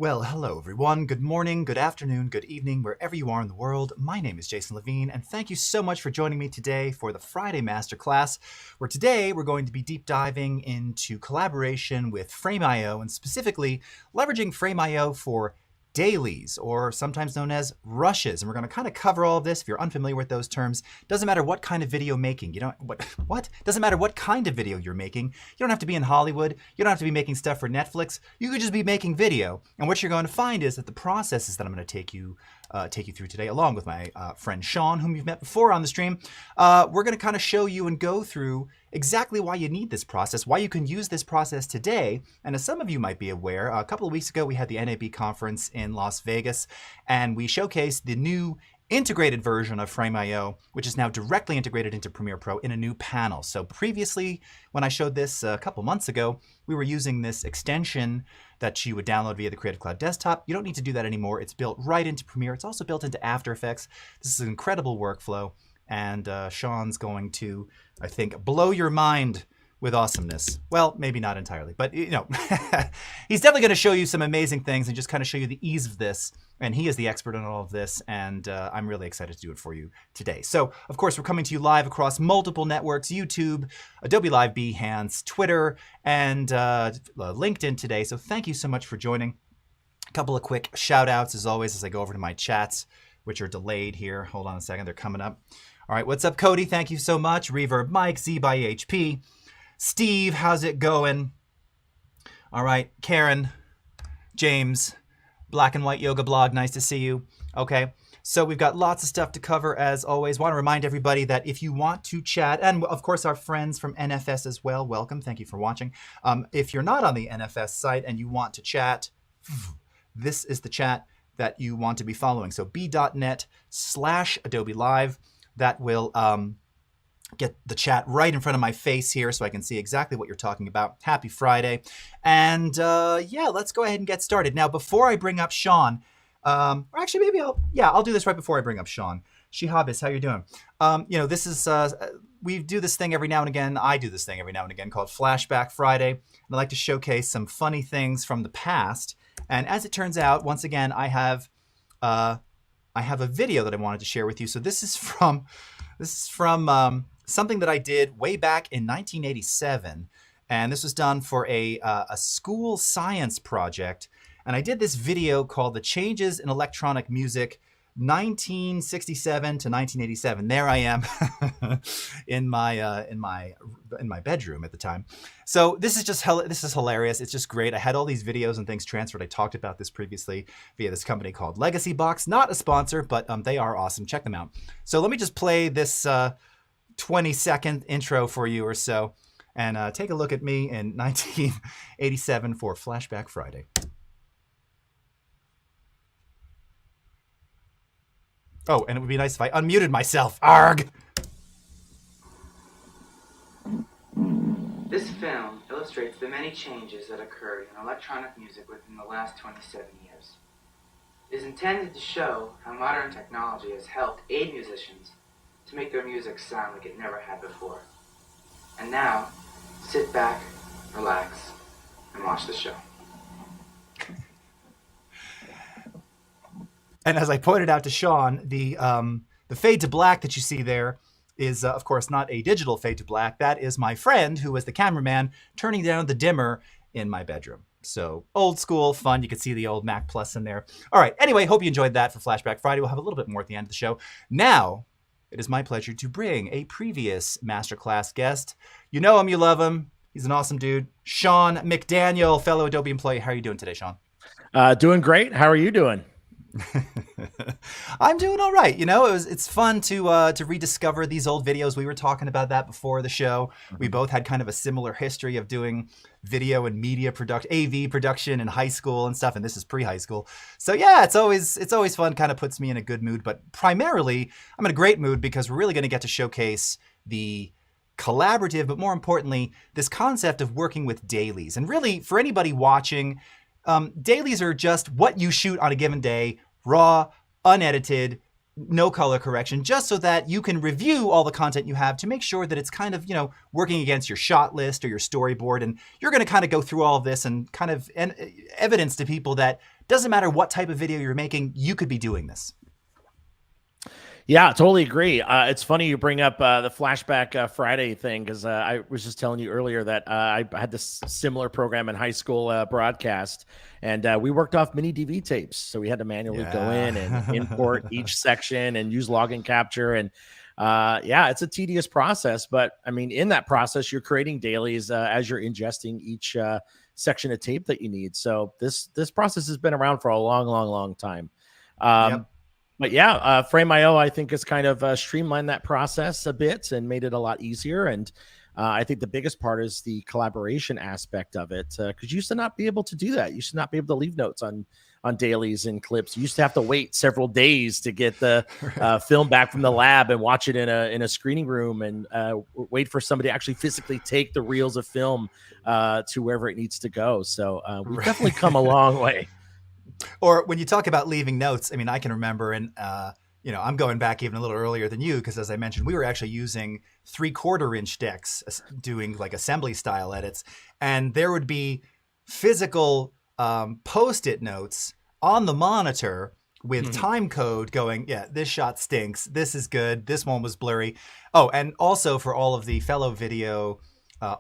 Well, hello everyone. Good morning, good afternoon, good evening, wherever you are in the world. My name is Jason Levine, and thank you so much for joining me today for the Friday Masterclass, where today we're going to be deep diving into collaboration with Frame.io, and specifically leveraging Frame.io for dailies, or sometimes known as rushes. And we're going to kind of cover all of this. If you're unfamiliar with those terms, doesn't matter what kind of video making. What? Doesn't matter what kind of video you're making. You don't have to be in Hollywood. You don't have to be making stuff for Netflix. You could just be making video. And what you're going to find is that the processes that I'm going to take you through today, along with my friend Sean, whom you've met before on the stream, we're going to kind of show you and go through exactly why you need this process, why you can use this process today. And as some of you might be aware, a couple of weeks ago we had the NAB conference in Las Vegas, and we showcased the new integrated version of Frame.io, which is now directly integrated into Premiere Pro in a new panel. So previously, when I showed this a couple months ago, we were using this extension that you would download via the Creative Cloud desktop. You don't need to do that anymore. It's built right into Premiere. It's also built into After Effects. This is an incredible workflow, and Sean's going to, I think, blow your mind with awesomeness. Well, maybe not entirely, but you know, he's definitely going to show you some amazing things and just kind of show you the ease of this. And he is the expert on all of this, and I'm really excited to do it for you today. So, of course, we're coming to you live across multiple networks: YouTube, Adobe Live, Behance, Twitter, and LinkedIn today. So thank you so much for joining. A couple of quick shout outs, as always, as I go over to my chats, which are delayed here. Hold on a second, they're coming up. All right, what's up, Cody? Thank you so much. Reverb Mike, Z by HP. Steve, how's it going? All right, Karen, James, Black and White Yoga Blog, nice to see you. Okay, so we've got lots of stuff to cover as always. Want to remind everybody that if you want to chat, and of course our friends from NFS as well, welcome, thank you for watching. If you're not on the NFS site and you want to chat, this is the chat that you want to be following. So b.net/Adobe Live, that will get the chat right in front of my face here so I can see exactly what you're talking about. Happy Friday. And yeah, let's go ahead and get started. Now, before I bring up Sean, or actually maybe I'll do this right before I bring up Sean. Shihabis, how you doing? You know, this is, we do this thing every now and again. I do this thing every now and again called Flashback Friday. And I like to showcase some funny things from the past. And as it turns out, once again, I have a video that I wanted to share with you. So this is from something that I did way back in 1987, and this was done for a school science project. And I did this video called "The Changes in Electronic Music, 1967 to 1987." There I am in my bedroom at the time. So this is hilarious. It's just great. I had all these videos and things transferred. I talked about this previously via this company called Legacy Box. Not a sponsor, but they are awesome. Check them out. So let me just play this 20-second intro for you or so, and take a look at me in 1987 for Flashback Friday. Oh, and it would be nice if I unmuted myself. Arg! This film illustrates the many changes that occurred in electronic music within the last 27 years. It is intended to show how modern technology has helped aid musicians to make their music sound like it never had before. And now, sit back, relax, and watch the show. And as I pointed out to Sean, the fade to black that you see there is, of course, not a digital fade to black. That is my friend, who was the cameraman, turning down the dimmer in my bedroom. So old school, fun. You can see the old Mac Plus in there. All right. Anyway, hope you enjoyed that for Flashback Friday. We'll have a little bit more at the end of the show. Now, it is my pleasure to bring a previous Masterclass guest. You know him, you love him. He's an awesome dude. Sean McDaniel, fellow Adobe employee. How are you doing today, Sean? Doing great. How are you doing? I'm doing all right. You know, it's fun to rediscover these old videos. We were talking about that before the show. We both had kind of a similar history of doing video and media production, AV production in high school and stuff. And this is pre-high school. So yeah, it's always fun. Kind of puts me in a good mood. But primarily, I'm in a great mood because we're really going to get to showcase the collaborative, but more importantly, this concept of working with dailies. And really, for anybody watching, dailies are just what you shoot on a given day, raw, unedited, no color correction, just so that you can review all the content you have to make sure that it's kind of, working against your shot list or your storyboard. And you're going to kind of go through all of this and kind of evidence to people that doesn't matter what type of video you're making, you could be doing this. Yeah, totally agree. It's funny you bring up the Flashback Friday thing, because I was just telling you earlier that I had this similar program in high school broadcast, and we worked off mini DV tapes. So we had to manually go in and import each section and use login capture. And it's a tedious process. But I mean, in that process, you're creating dailies as you're ingesting each section of tape that you need. So this process has been around for a long time. Yep. But yeah, Frame.io, I think, has kind of streamlined that process a bit and made it a lot easier. And I think the biggest part is the collaboration aspect of it, because you used to not be able to do that. You used to not be able to leave notes on dailies and clips. You used to have to wait several days to get the film back from the lab and watch it in a screening room, and wait for somebody to actually physically take the reels of film to wherever it needs to go. So we've definitely come a long way. Or when you talk about leaving notes, I mean, I can remember, and I'm going back even a little earlier than you, because as I mentioned, we were actually using 3/4-inch decks, doing like assembly style edits, and there would be physical post-it notes on the monitor with time code going, yeah, this shot stinks, this is good, this one was blurry. Oh, and also for all of the fellow video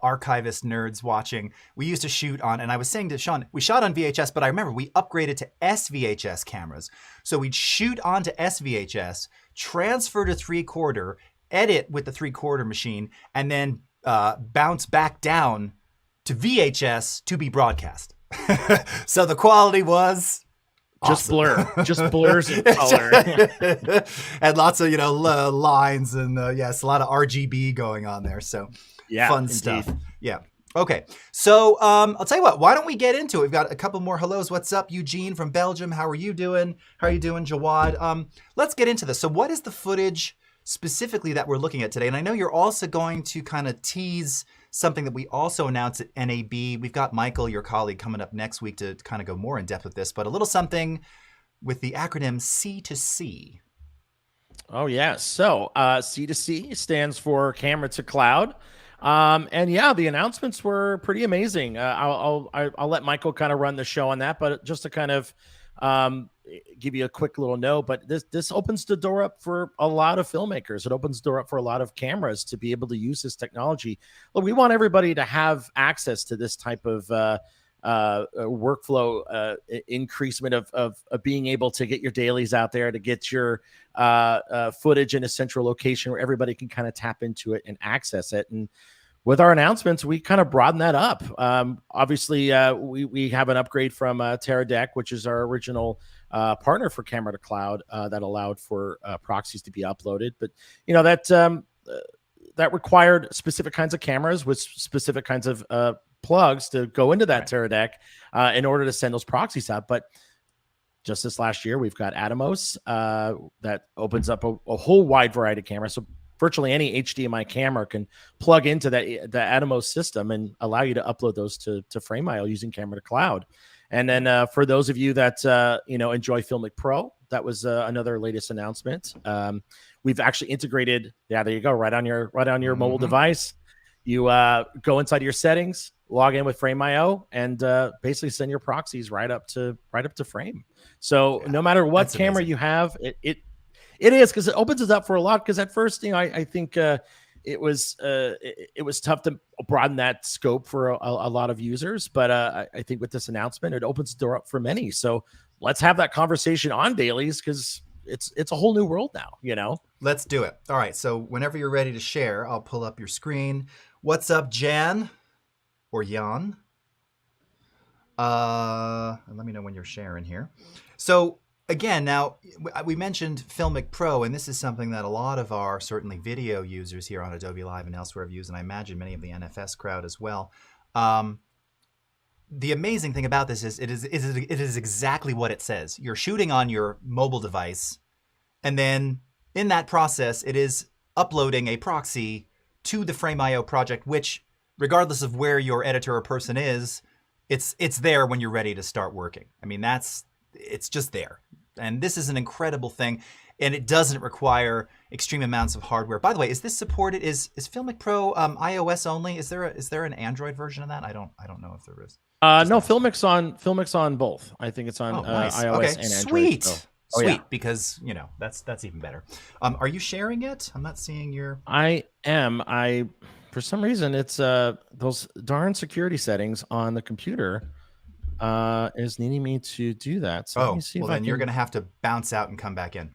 archivist nerds watching, we used to shoot on, and I was saying to Sean, we shot on VHS, but I remember we upgraded to SVHS cameras. So we'd shoot onto SVHS, transfer to 3/4, edit with the 3/4 machine, and then bounce back down to VHS to be broadcast. So the quality was just awesome. just blurs in color. And lots of, lines and yes, a lot of RGB going on there. So yeah, fun indeed. stuff. Yeah. Okay. So I'll tell you what, why don't we get into it? We've got a couple more hellos. What's up, Eugene from Belgium? How are you doing? How are you doing, Jawad? Let's get into this. So what is the footage specifically that we're looking at today? And I know you're also going to kind of tease something that we also announced at NAB. We've got Michael, your colleague, coming up next week to kind of go more in depth with this, but a little something with the acronym C2C. Oh, yeah. So C2C stands for camera to cloud. And yeah, the announcements were pretty amazing. I'll let Michael kind of run the show on that, but just to kind of give you a quick little note, but this opens the door up for a lot of filmmakers. It opens the door up for a lot of cameras to be able to use this technology. Look, we want everybody to have access to this type of workflow increasement of being able to get your dailies out there, to get your footage in a central location where everybody can kind of tap into it and access it. And with our announcements, we kind of broaden that up. Obviously, we have an upgrade from Teradek, which is our original partner for camera to cloud, that allowed for proxies to be uploaded. But that required specific kinds of cameras with specific kinds of plugs to go into that Teradek in order to send those proxies out. But just this last year, we've got Atomos that opens up a whole wide variety of cameras. So virtually any HDMI camera can plug into the Atomos system and allow you to upload those to Frame.io using camera to cloud. And then for those of you that enjoy Filmic Pro, that was another latest announcement. We've actually integrated. Yeah, there you go, right on your mobile device. You go inside your settings, log in with Frame.io, and basically send your proxies right up to Frame. So no matter what camera you have, it is, because it opens it up for a lot. Because at first, I think it was tough to broaden that scope for a lot of users. But I think with this announcement, it opens the door up for many. So let's have that conversation on dailies, because it's a whole new world now. Let's do it. All right. So whenever you're ready to share, I'll pull up your screen. What's up, Jan or Jan? Let me know when you're sharing here. So again, now we mentioned Filmic Pro, and this is something that a lot of our certainly video users here on Adobe Live and elsewhere have used, and I imagine many of the NFS crowd as well. The amazing thing about this is it is exactly what it says. You're shooting on your mobile device, and then in that process, it is uploading a proxy to the Frame.io project, which, regardless of where your editor or person is, it's there when you're ready to start working. I mean, it's just there. And this is an incredible thing. and it doesn't require extreme amounts of hardware. By the way, is this supported? Is Filmic Pro iOS only? Is there an Android version of that? I don't know if there is. No, Filmic's on both. I think it's on Nice. iOS Okay, and Android. sweet. So. Sweet, Yeah. because that's even better. Are you sharing it? I'm not seeing your. I am. For some reason it's those darn security settings on the computer is needing me to do that. So let me see well, if then you're gonna have to bounce out and come back in.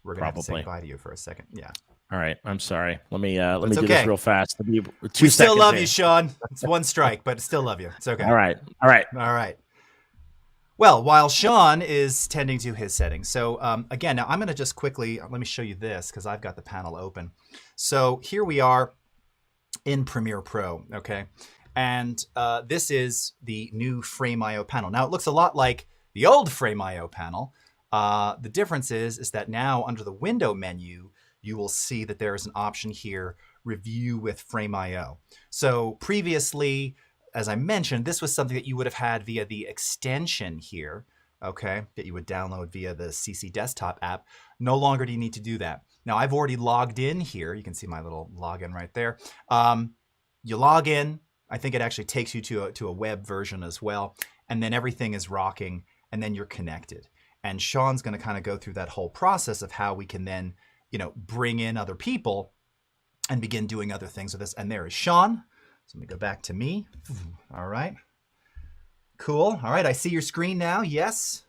We're gonna have to say Probably. goodbye to you for a second. Yeah. All right. I'm sorry. Let me do okay. this real fast. We still love you, Sean. It's one strike, but still love you. It's okay. All right. Well, while Sean is tending to his settings. So again, now I'm going to just quickly, let me show you this because I've got the panel open. So here we are in Premiere Pro, okay? And this is the new Frame.io panel. Now it looks a lot like the old Frame.io panel. The difference is that now under the window menu, you will see that there is an option here, Review with Frame.io. So previously, as I mentioned, this was something that you would have had via the extension here, okay, that you would download via the CC Desktop app. No longer do you need to do that. Now, I've already logged in here. You can see my little login right there. You log in. I think it actually takes you to a web version as well. And then everything is rocking, and then you're connected. And Sean's going to kind of go through that whole process of how we can then, bring in other people and begin doing other things with this. And there is Sean. So let me go back to me. All right. Cool. All right. I see your screen now. Yes.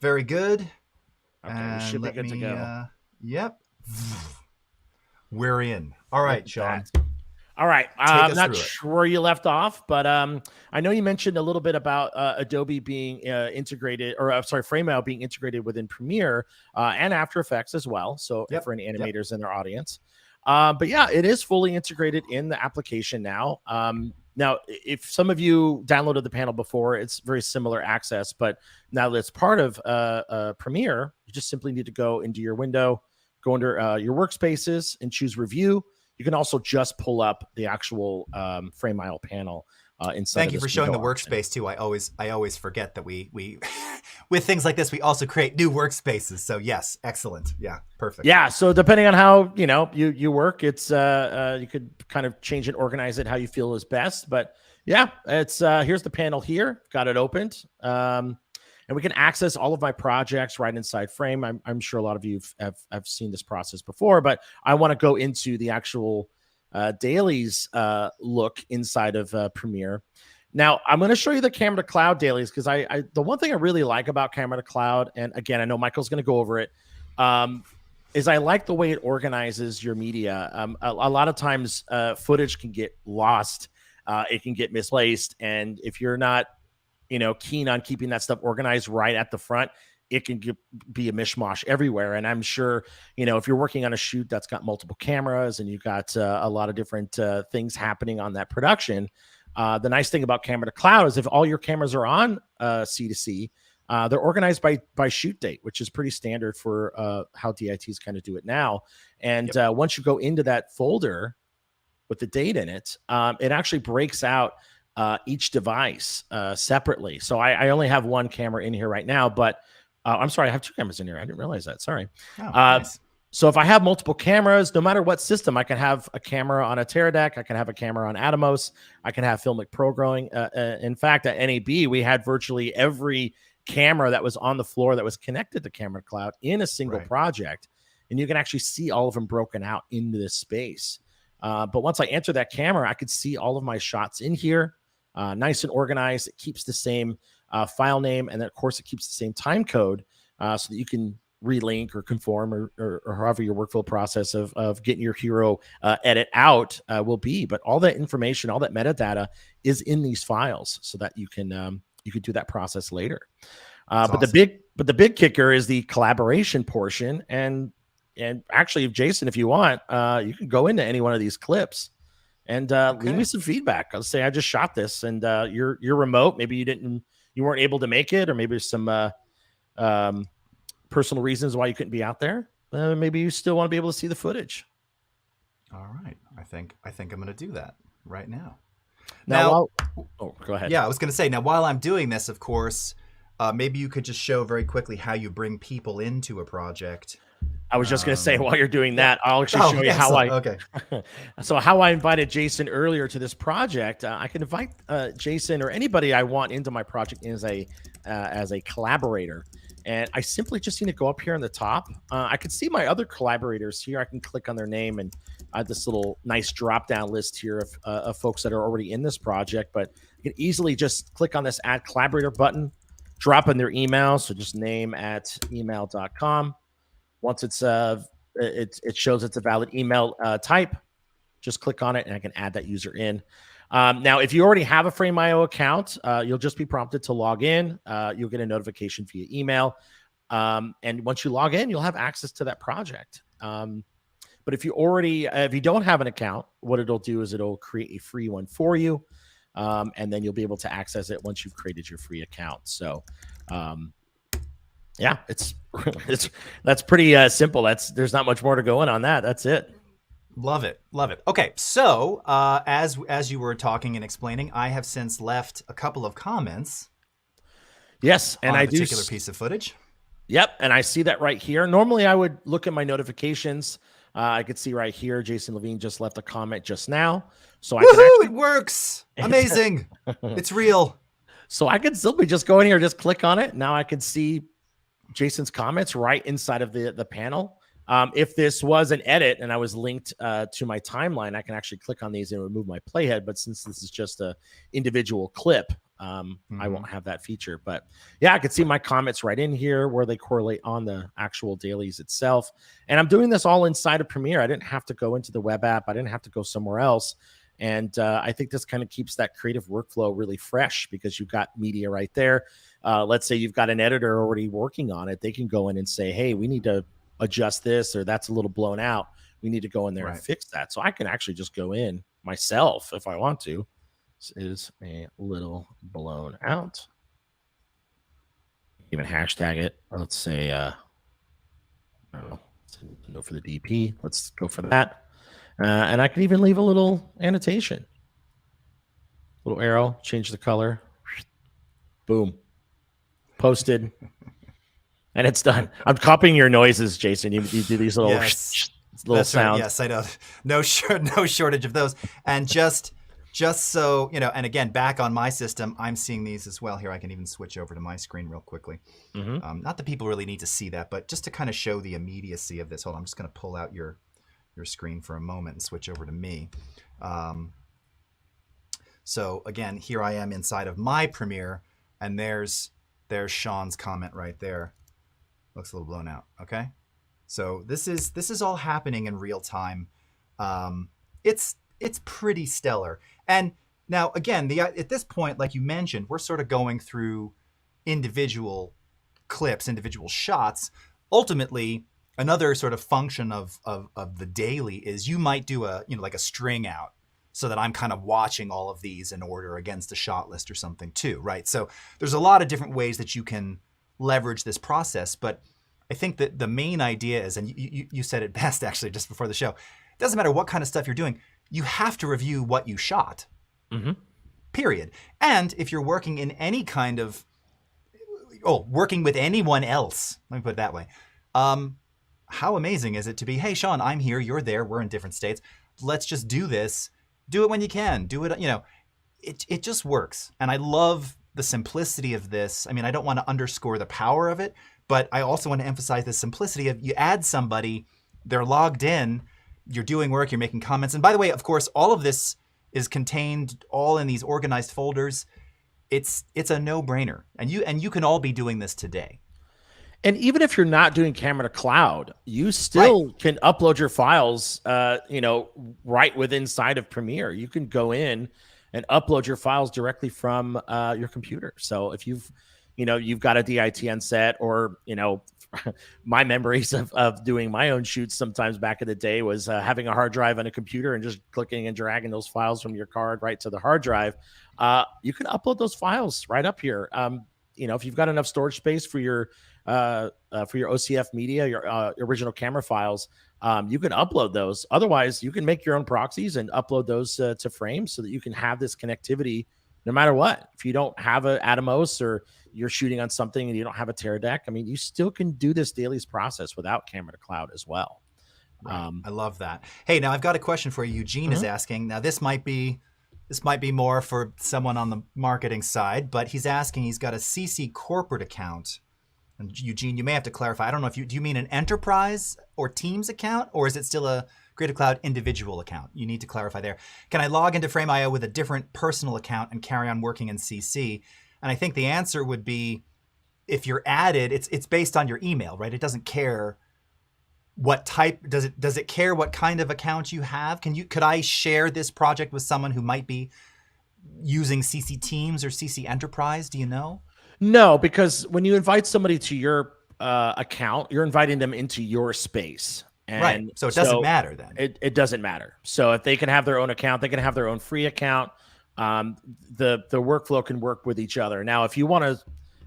Very good. Okay. We should be good to go. Yep. We're in. All right, Sean. All right. I'm not sure where you left off, but I know you mentioned a little bit about Adobe being integrated, or Frame.io being integrated within Premiere and After Effects as well. So for any animators in their audience. But yeah, it is fully integrated in the application now. Now, if some of you downloaded the panel before, it's very similar access. But now that it's part of Premiere, you just simply need to go into your window, go under your workspaces and choose Review. You can also just pull up the actual Frame.io panel inside. Thank you for showing the workspace too. I always forget that we with things like this we also create new workspaces. So yes, excellent. Yeah, perfect. Yeah. So depending on how you work, it's you could kind of change and organize it how you feel is best. But yeah, it's here's the panel here. Got it opened. And we can access all of my projects right inside Frame. I'm sure a lot of you have seen this process before, but I want to go into the actual dailies look inside of Premiere. Now, I'm going to show you the camera to cloud dailies because the one thing I really like about camera to cloud, and again, I know Michael's going to go over it, is I like the way it organizes your media. A lot of times footage can get lost. It can get misplaced. And if you're not keen on keeping that stuff organized right at the front, it can be a mishmash everywhere. And I'm sure, if you're working on a shoot that's got multiple cameras and you've got a lot of different things happening on that production, the nice thing about camera to cloud is if all your cameras are on C2C, they're organized by shoot date, which is pretty standard for how DITs kind of do it now. And once you go into that folder with the date in it, it actually breaks out each device separately. So I only have one camera in here right now, but I'm sorry, I have two cameras in here. I didn't realize that. Sorry. Oh, nice. So if I have multiple cameras, no matter what system, I can have a camera on a Teradek, I can have a camera on Atomos, I can have Filmic Pro growing. In fact, at NAB, we had virtually every camera that was on the floor that was connected to Camera Cloud in a single project. And you can actually see all of them broken out into this space. But once I enter that camera, I could see all of my shots in here. Nice and organized. It keeps the same file name, and then of course it keeps the same time code so that you can relink or conform or however your workflow process of getting your hero edit out will be. But all that information, all that metadata is in these files so that you can do that process later. But awesome. the big kicker is the collaboration portion. And actually, if you want, you can go into any one of these clips and leave me some feedback. I'll say I just shot this, and you're remote. Maybe you weren't able to make it, or maybe there's some personal reasons why you couldn't be out there. Maybe you still want to be able to see the footage. All right, I think I'm going to do that right now. Now, go ahead. Yeah, I was going to say, now while I'm doing this, of course, maybe you could just show very quickly how you bring people into a project. I was just going to say, while you're doing yeah. that, I'll actually show you how I. Okay. So how I invited Jason earlier to this project. I can invite Jason or anybody I want into my project as a collaborator, and I simply just need to go up here on the top. I can see my other collaborators here. I can click on their name, and I have this little nice drop down list here of folks that are already in this project. But I can easily just click on this Add Collaborator button, drop in their email. So just name@email.com. Once it shows it's a valid email type, just click on it and I can add that user in. Now, if you already have a Frame.io account, you'll just be prompted to log in. You'll get a notification via email. And once you log in, you'll have access to that project. But if you don't have an account, what it'll do is it'll create a free one for you. And then you'll be able to access it once you've created your free account. So, yeah, that's pretty simple. There's not much more to go on that. That's it. Love it. Okay, so as you were talking and explaining, I have since left a couple of comments. Yes, and on I a do particular piece of footage. Yep, and I see that right here. Normally, I would look at my notifications. I could see right here, Jason Levine just left a comment just now. So it works. Amazing. It's real. So I could simply just go in here, just click on it. Now I can see Jason's comments right inside of the panel. If this was an edit and I was linked to my timeline, I can actually click on these and remove my playhead. But since this is just a individual clip, I won't have that feature. But yeah, I could see my comments right in here where they correlate on the actual dailies itself. And I'm doing this all inside of Premiere. I didn't have to go into the web app. I didn't have to go somewhere else. And I think this kind of keeps that creative workflow really fresh because you've got media right there. Let's say you've got an editor already working on it. They can go in and say, hey, we need to adjust this, or that's a little blown out. We need to go in there and fix that. So I can actually just go in myself if I want to. This is a little blown out. Even hashtag it. Let's say, I don't know, let's go for the DP. Let's go for that. And I can even leave a little annotation. Little arrow, change the color. Boom. Posted. And it's done. I'm copying your noises, Jason. You do these little, little sounds. Right. Yes, I know. No shortage of those. And just so, you know, and again, back on my system, I'm seeing these as well. Here, I can even switch over to my screen real quickly. Not that people really need to see that, but just to kind of show the immediacy of this. Hold on, I'm just going to pull out your screen for a moment and switch over to me. So again, here I am inside of my Premiere, and there's Sean's comment right there. Looks a little blown out. Okay, so this is all happening in real time. It's pretty stellar. And now again, at this point, like you mentioned, we're sort of going through individual clips, individual shots. Ultimately, another sort of function of the daily is you might do like a string out so that I'm kind of watching all of these in order against a shot list or something too, right? So there's a lot of different ways that you can leverage this process, but I think that the main idea is, and you said it best actually just before the show, it doesn't matter what kind of stuff you're doing, you have to review what you shot, period. And if you're working in any kind of, working with anyone else, let me put it that way, how amazing is it to be, hey, Sean, I'm here, you're there, we're in different states. Let's just do this. Do it when you can. Do it, it just works. And I love the simplicity of this. I mean, I don't want to underscore the power of it, but I also want to emphasize the simplicity of you add somebody, they're logged in, you're doing work, you're making comments. And by the way, of course, all of this is contained all in these organized folders. It's a no-brainer. And you can all be doing this today. And even if you're not doing camera to cloud, you still can upload your files, right within inside of Premiere. You can go in and upload your files directly from your computer. So if you've got a DITN set, or, my memories of doing my own shoots sometimes back in the day was having a hard drive on a computer and just clicking and dragging those files from your card right to the hard drive. You can upload those files right up here. If you've got enough storage space for your OCF media, your original camera files, you can upload those. Otherwise, you can make your own proxies and upload those to Frame so that you can have this connectivity no matter what. If you don't have a Atomos, or you're shooting on something and you don't have a tear deck, I mean, you still can do this Dailies process without camera to cloud as well. Right. I love that. Hey, now I've got a question for you. Eugene is asking. Now this might be more for someone on the marketing side, but he's asking. He's got a CC corporate account. And Eugene, you may have to clarify. I don't know if do you mean an enterprise or Teams account, or is it still a Creative Cloud individual account? You need to clarify there. Can I log into Frame.io with a different personal account and carry on working in CC? And I think the answer would be, if you're added, it's based on your email, right? It doesn't care what type. Does it care what kind of account you have? Could I share this project with someone who might be using CC Teams or CC Enterprise? Do you know? No, because when you invite somebody to your account, you're inviting them into your space. And right. So it doesn't matter then. It doesn't matter. So if they can have their own account, they can have their own free account. The workflow can work with each other. Now, if you want to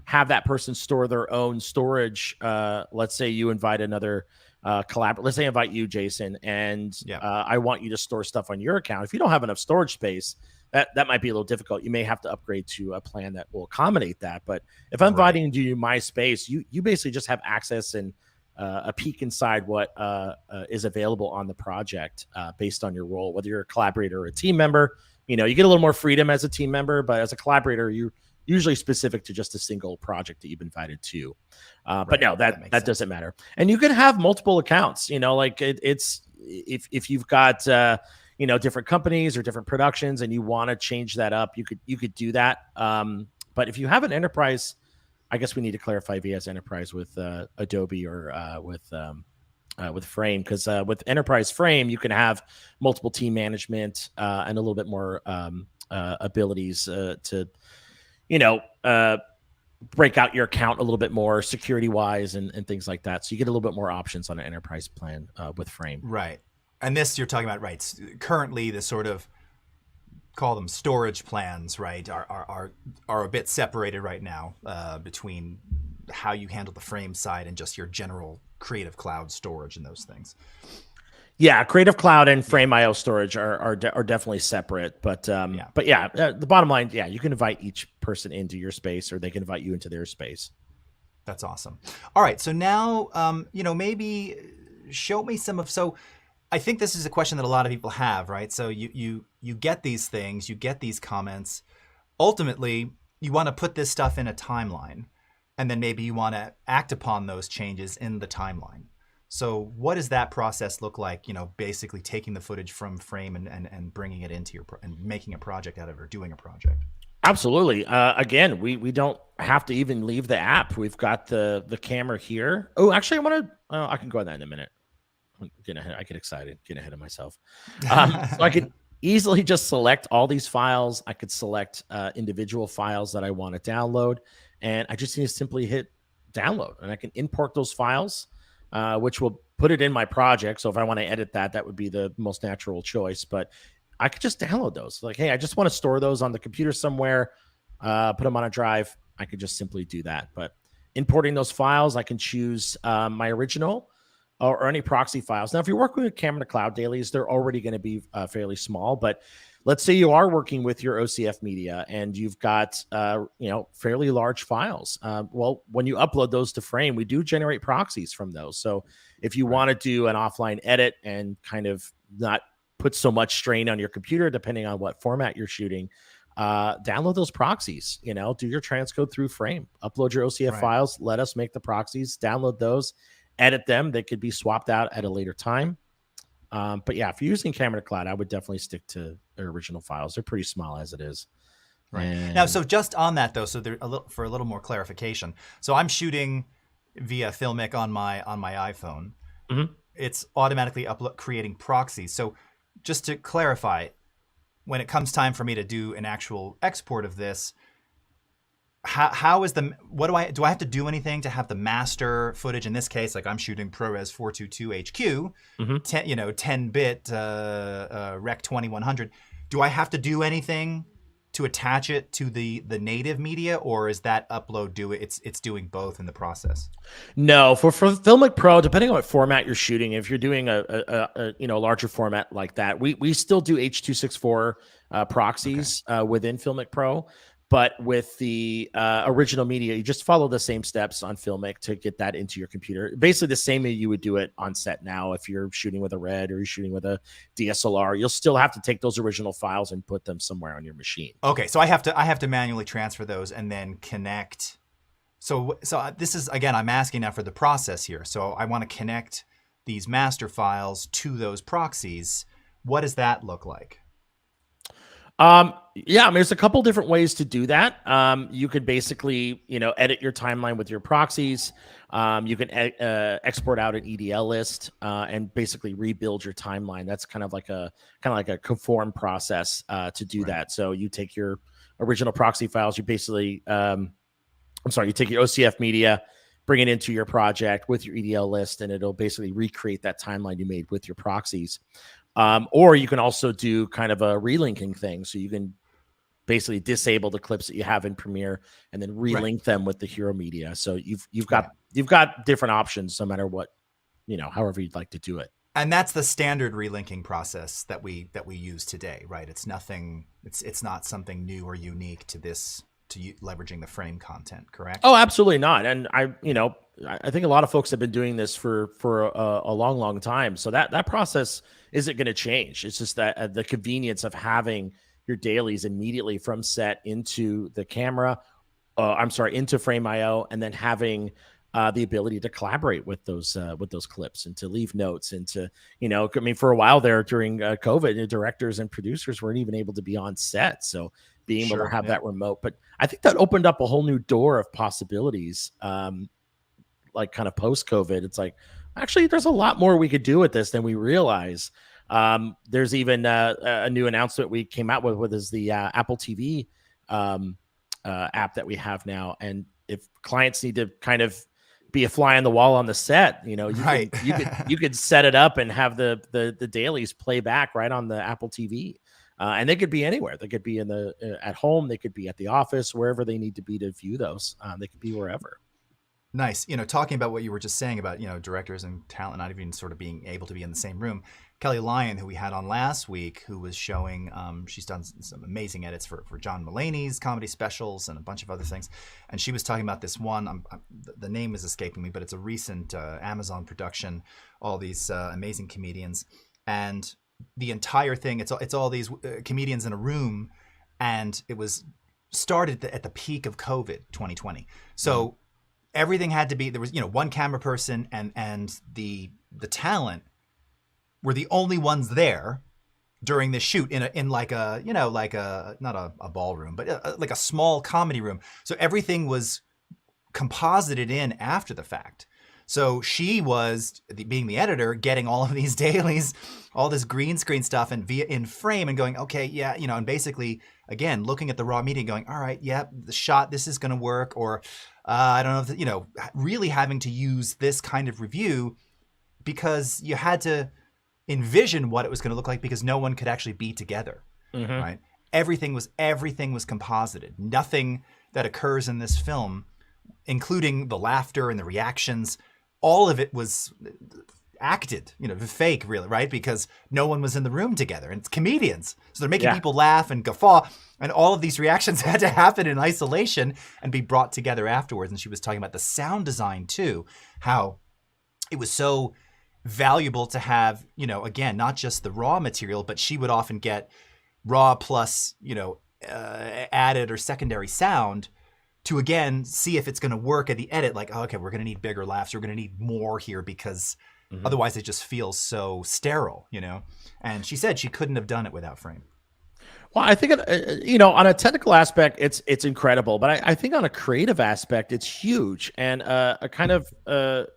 have that person store their own storage, let's say you invite another let's say I invite you, Jason, and I want you to store stuff on your account. If you don't have enough storage space, that might be a little difficult. You may have to upgrade to a plan that will accommodate that. But if I'm inviting you to my space, you basically just have access and a peek inside what is available on the project based on your role, whether you're a collaborator or a team member. You know, you get a little more freedom as a team member, but as a collaborator, you're usually specific to just a single project that you've been invited to. But no, that doesn't matter. And you can have multiple accounts, you know, like it's if you've got you know, different companies or different productions and you want to change that up, you could do that. But if you have an enterprise, I guess we need to clarify if he has enterprise with Adobe or with Frame, because with Enterprise Frame, you can have multiple team management and a little bit more abilities to, you know, break out your account a little bit more security wise and things like that. So you get a little bit more options on an enterprise plan with Frame. Right. And this you're talking about, right? Currently, the sort of call them storage plans, right, are a bit separated right now between how you handle the Frame side and just your general Creative Cloud storage and those things. Yeah, Creative Cloud and Frame.io storage are definitely separate, but the bottom line, you can invite each person into your space, or they can invite you into their space. That's awesome. All right, so now you know, maybe show me some of I think this is a question that a lot of people have, right? So you get these things, you get these comments. Ultimately, you want to put this stuff in a timeline, and then maybe you want to act upon those changes in the timeline. So what does that process look like? You know, basically taking the footage from Frame and bringing it into and making a project out of it, or doing a project. Absolutely. Again, we don't have to even leave the app. We've got the camera here. Oh, actually, I can go on that in a minute. I get excited, get ahead of myself. So I could easily just select all these files. I could select individual files that I want to download, and I just need to simply hit download, and I can import those files, which will put it in my project. So if I want to edit that would be the most natural choice, but I could just download those. Like, hey, I just want to store those on the computer somewhere, put them on a drive. I could just simply do that. But importing those files, I can choose my original or any proxy files. Now, if you're working with camera to cloud dailies, they're already going to be fairly small. But let's say you are working with your OCF media and you've got you know, fairly large files. Well, when you upload those to Frame, we do generate proxies from those. So if you want to do an offline edit and kind of not put so much strain on your computer, depending on what format you're shooting, download those proxies. You know, do your transcode through Frame, upload your OCF files, let us make the proxies, download those, edit them. They could be swapped out at a later time. But yeah, if you're using camera to cloud, I would definitely stick to their original files. They're pretty small as it is. Right. And now, so just on that though, so for a little more clarification. So I'm shooting via Filmic on my iPhone. Mm-hmm. It's automatically creating proxies. So just to clarify, when it comes time for me to do an actual export of this, how is what do I have to do anything to have the master footage? In this case, like I'm shooting ProRes 422 HQ, 10-bit Rec 2100. Do I have to do anything to attach it to the native media, or is that upload it's doing both in the process? No, for Filmic Pro, depending on what format you're shooting, if you're doing a larger format like that, we still do H.264 proxies within Filmic Pro. But with the original media, you just follow the same steps on Filmic to get that into your computer. Basically the same way you would do it on set now. If you're shooting with a Red or you're shooting with a DSLR, you'll still have to take those original files and put them somewhere on your machine. Okay, so I have to manually transfer those and then connect. So this is, again, I'm asking now for the process here. So I want to connect these master files to those proxies. What does that look like? Yeah, I mean, there's a couple different ways to do that. You could basically, edit your timeline with your proxies. You can export out an EDL list and basically rebuild your timeline. That's kind of like a conform process to do that. So you take your original proxy files. You basically, you take your OCF media, bring it into your project with your EDL list, and it'll basically recreate that timeline you made with your proxies. Or you can also do kind of a relinking thing. So you can basically disable the clips that you have in Premiere and then relink them with the hero media. So you've got different options no matter what, however you'd like to do it. And that's the standard relinking process that we use today, right? It's nothing. It's not something new or unique to this, leveraging the frame content, correct? Oh, absolutely not. And I think a lot of folks have been doing this for a long, long time. So that process isn't going to change. It's just that the convenience of having your dailies immediately from set into the camera, into Frame.io, and then having the ability to collaborate with those clips and to leave notes and to, for a while there during COVID, the directors and producers weren't even able to be on set. So being able to have that remote, but I think that opened up a whole new door of possibilities. Like kind of post-COVID, it's like, actually, there's a lot more we could do with this than we realize. There's even a new announcement we came out with is the Apple TV app that we have now. And if clients need to kind of be a fly on the wall on the set, you could set it up and have the dailies play back right on the Apple TV. And they could be anywhere. They could be at home. They could be at the office, wherever they need to be to view those. They could be wherever. Nice. Talking about what you were just saying about, directors and talent not even sort of being able to be in the same room. Kelly Lyon, who we had on last week, who was showing, she's done some amazing edits for John Mulaney's comedy specials and a bunch of other things. And she was talking about this one, the name is escaping me, but it's a recent Amazon production, all these amazing comedians. And the entire thing, it's all these comedians in a room, and it was started at the peak of COVID 2020. So everything had to be, there was, one camera person and the talent were the only ones there during the shoot in like a, not a ballroom, but like a small comedy room. So everything was composited in after the fact. So she was, being the editor, getting all of these dailies, all this green screen stuff and in frame and going, okay, yeah, and basically, again, looking at the raw media and going, all right, yeah, the shot, this is going to work. Or I don't know if, really having to use this kind of review because you had to envision what it was going to look like because no one could actually be together, right? Everything was composited. Nothing that occurs in this film, including the laughter and the reactions, all of it was acted, fake, really, right? Because no one was in the room together, and it's comedians, so they're making people laugh and guffaw, and all of these reactions had to happen in isolation and be brought together afterwards. And she was talking about the sound design too, how it was so valuable to have, again, not just the raw material, but she would often get raw plus, added or secondary sound to, again, see if it's going to work at the edit. Like, oh, okay, we're going to need bigger laughs. We're going to need more here because otherwise it just feels so sterile, And she said she couldn't have done it without frame. Well, I think, on a technical aspect, it's incredible. But I think on a creative aspect, it's huge. And a kind of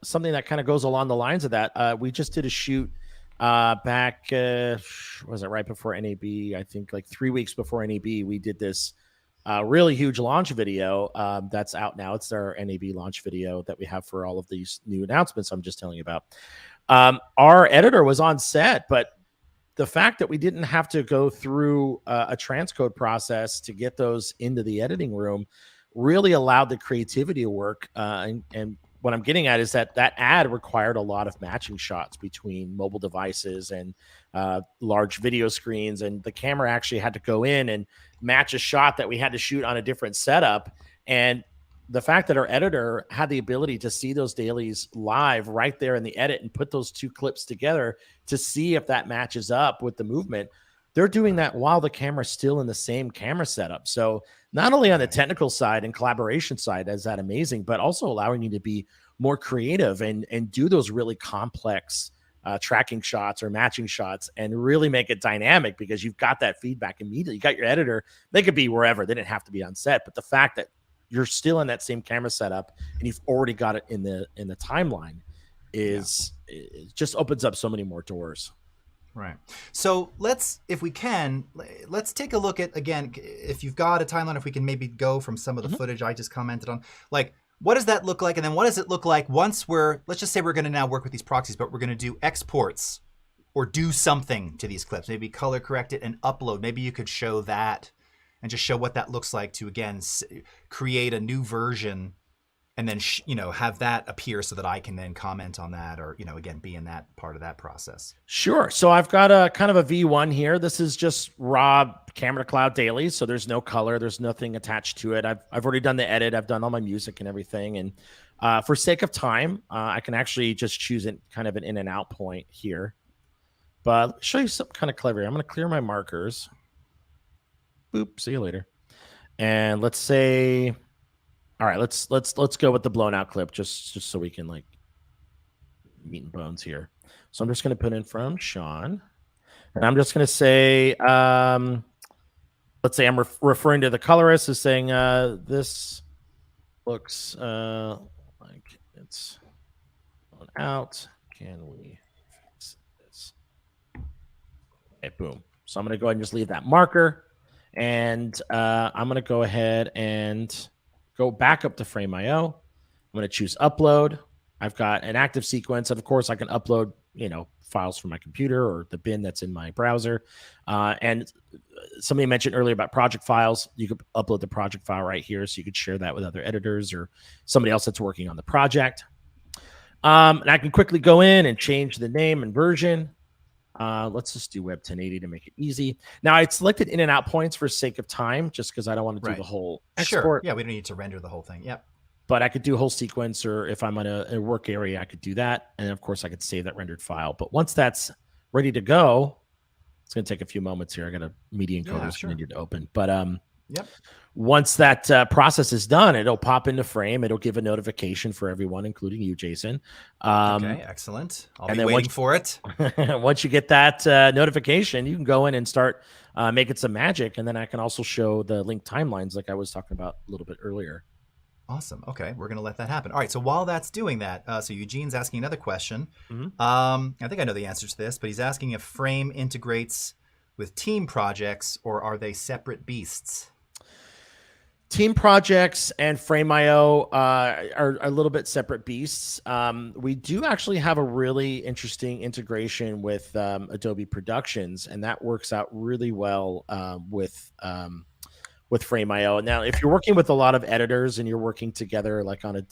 something that kind of goes along the lines of that. We just did a shoot back, was it right before NAB? I think like 3 weeks before NAB, we did this really huge launch video that's out now. It's our NAB launch video that we have for all of these new announcements I'm just telling you about. Our editor was on set, but the fact that we didn't have to go through a transcode process to get those into the editing room really allowed the creativity to work. And what I'm getting at is that ad required a lot of matching shots between mobile devices and large video screens, and the camera actually had to go in and match a shot that we had to shoot on a different setup. And the fact that our editor had the ability to see those dailies live right there in the edit and put those two clips together to see if that matches up with the movement, they're doing that while the camera's still in the same camera setup. So not only on the technical side and collaboration side is that amazing, but also allowing you to be more creative and do those really complex tracking shots or matching shots and really make it dynamic, because you've got that feedback immediately. You got your editor, they could be wherever, they didn't have to be on set, but the fact that you're still in that same camera setup and you've already got it in the timeline is it just opens up so many more doors. Right. So if we can, let's take a look at, again, if you've got a timeline, if we can maybe go from some of the footage I just commented on, like, what does that look like? And then what does it look like once let's just say we're going to now work with these proxies, but we're going to do exports or do something to these clips, maybe color correct it and upload. Maybe you could show that and just show what that looks like to, again, create a new version and then, have that appear so that I can then comment on that or, again, be in that part of that process. Sure. So I've got a kind of a V1 here. This is just raw camera to cloud dailies. So there's no color. There's nothing attached to it. I've already done the edit. I've done all my music and everything. And for sake of time, I can actually just choose kind of an in and out point here. But let me show you something kind of clever. I'm going to clear my markers. Boop. See you later. And let's say, all right, let's go with the blown out clip just so we can like meat and bones here. So I'm just going to put in from Sean, and I'm just going to say, let's say I'm referring to the colorist as saying, this looks like it's blown out. Can we fix this? Okay, boom. So I'm going to go ahead and just leave that marker. And I'm going to go ahead and go back up to Frame.io. I'm going to choose upload. I've got an active sequence. Of course, I can upload, files from my computer or the bin that's in my browser. And somebody mentioned earlier about project files. You could upload the project file right here, so you could share that with other editors or somebody else that's working on the project. And I can quickly go in and change the name and version. Let's just do Web 1080 to make it easy. Now, I selected in and out points for sake of time, just because I don't want to do the whole export. Sure. Yeah, we don't need to render the whole thing. Yep. But I could do a whole sequence, or if I'm on a work area, I could do that. And of course, I could save that rendered file. But once that's ready to go, it's going to take a few moments here. I got a media encoder needed to open. But once that process is done, it'll pop into Frame. It'll give a notification for everyone, including you, Jason. Okay, excellent. I'll be waiting for it. Once you get that notification, you can go in and start making some magic. And then I can also show the linked timelines like I was talking about a little bit earlier. Awesome. Okay, we're going to let that happen. All right, so while that's doing that, so Eugene's asking another question. I think I know the answer to this, but he's asking if Frame integrates with team projects, or are they separate beasts? Team projects and Frame.io are a little bit separate beasts. We do actually have a really interesting integration with Adobe Productions, and that works out really well with Frame.io. Now, if you're working with a lot of editors and you're working together like on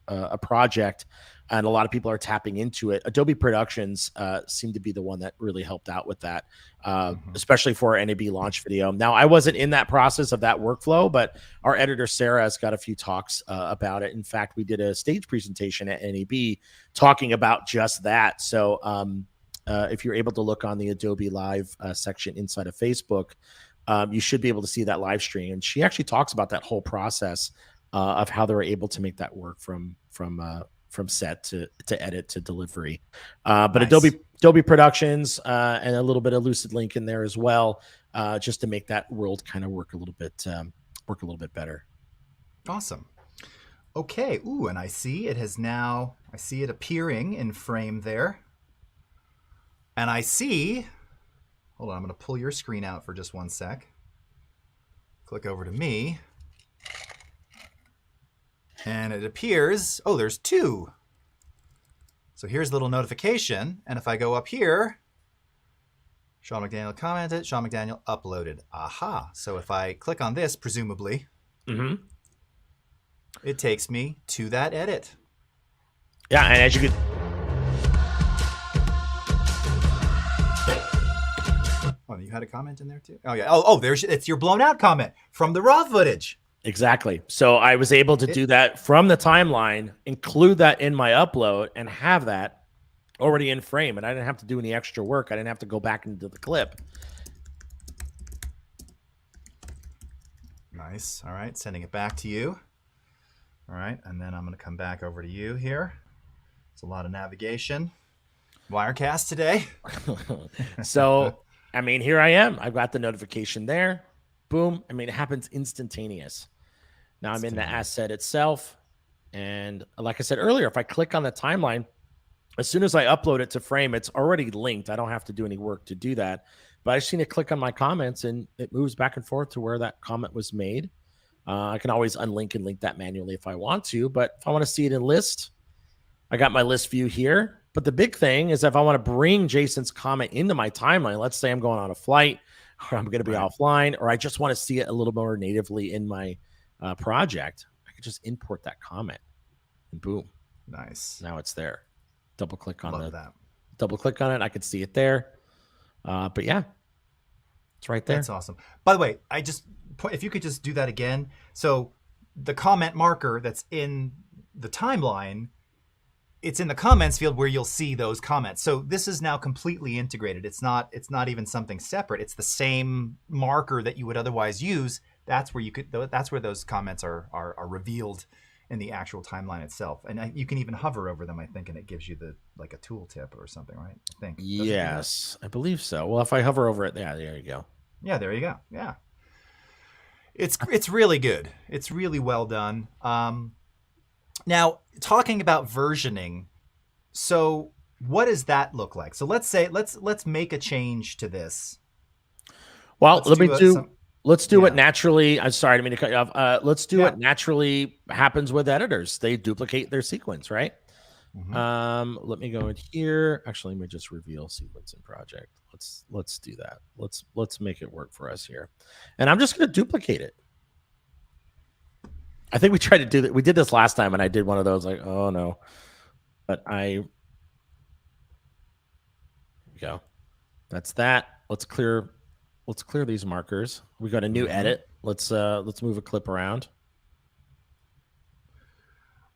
a project, and a lot of people are tapping into it, Adobe Productions seemed to be the one that really helped out with that, especially for our NAB launch video. Now, I wasn't in that process of that workflow, but our editor, Sarah, has got a few talks about it. In fact, we did a stage presentation at NAB talking about just that. So if you're able to look on the Adobe Live section inside of Facebook, you should be able to see that live stream. And she actually talks about that whole process of how they were able to make that work from set to edit to delivery. But nice. Adobe Productions and a little bit of Lucid Link in there as well, just to make that world kind of work a little bit better. Awesome. Okay. Ooh, and I see it appearing in Frame there. And I see, hold on, I'm going to pull your screen out for just one sec. Click over to me. And it appears, oh, there's two. So here's a little notification. And if I go up here, Sean McDaniel commented, Sean McDaniel uploaded. Aha. So if I click on this, presumably, it takes me to that edit. Yeah, and as you could. Oh, you had a comment in there too? Oh, yeah. Oh, it's your blown out comment from the raw footage. Exactly. So I was able to do that from the timeline, include that in my upload, and have that already in frame. And I didn't have to do any extra work. I didn't have to go back into the clip. Nice. All right. Sending it back to you. All right. And then I'm going to come back over to you here. It's a lot of navigation. Wirecast today. So, I mean, here I am. I've got the notification there. Boom. I mean, it happens instantaneous. Now I'm in the asset itself. And like I said earlier, if I click on the timeline, as soon as I upload it to frame, it's already linked. I don't have to do any work to do that. But I just need to click on my comments and it moves back and forth to where that comment was made. I can always unlink and link that manually if I want to. But if I want to see it in list, I got my list view here. But the big thing is if I want to bring Jason's comment into my timeline, let's say I'm going on a flight or I'm going to be offline, or I just want to see it a little more natively in my project, I could just import that comment and boom. Nice. Now it's there. Double click on that. Double click on it. I could see it there. But yeah, it's right there. That's awesome. By the way, if you could just do that again. So the comment marker that's in the timeline, it's in the comments field where you'll see those comments. So this is now completely integrated. It's not even something separate. It's the same marker that you would otherwise use. That's where that's where those comments are revealed in the actual timeline itself. And you can even hover over them, I think, and it gives you like a tooltip or something, right? I think. Yes, I believe so. Well, if I hover over it, there you go. Yeah, there you go. Yeah. It's really good. It's really well done. Now, talking about versioning, so what does that look like? So let's say let's make a change to this. Well, let's do what naturally. I'm sorry, I didn't mean to cut you off. Let's do what naturally happens with editors. They duplicate their sequence, right? Mm-hmm. Let me go in here. Actually, let me just reveal sequence and project. Let's do that. Let's make it work for us here. And I'm just going to duplicate it. I think we tried to do that. We did this last time, and I did one of those. Like, oh no! But here we go. That's that. Let's clear these markers. We got a new edit. Let's move a clip around.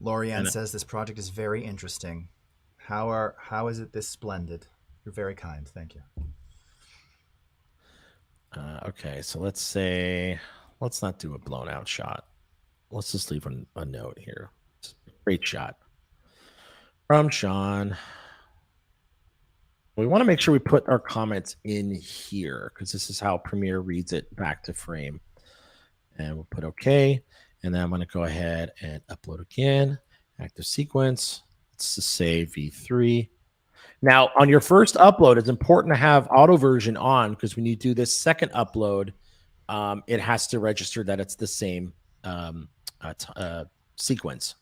Lorianne says this project is very interesting. How is it this splendid? You're very kind. Thank you. Okay, so let's not do a blown out shot. Let's just leave a note here. Great shot from Sean. We want to make sure we put our comments in here because this is how Premiere reads it back to frame. And we'll put OK. And then I'm going to go ahead and upload again. Active sequence. Let's just say V3. Now, on your first upload, it's important to have auto version on because when you do this second upload, it has to register that it's the same sequence.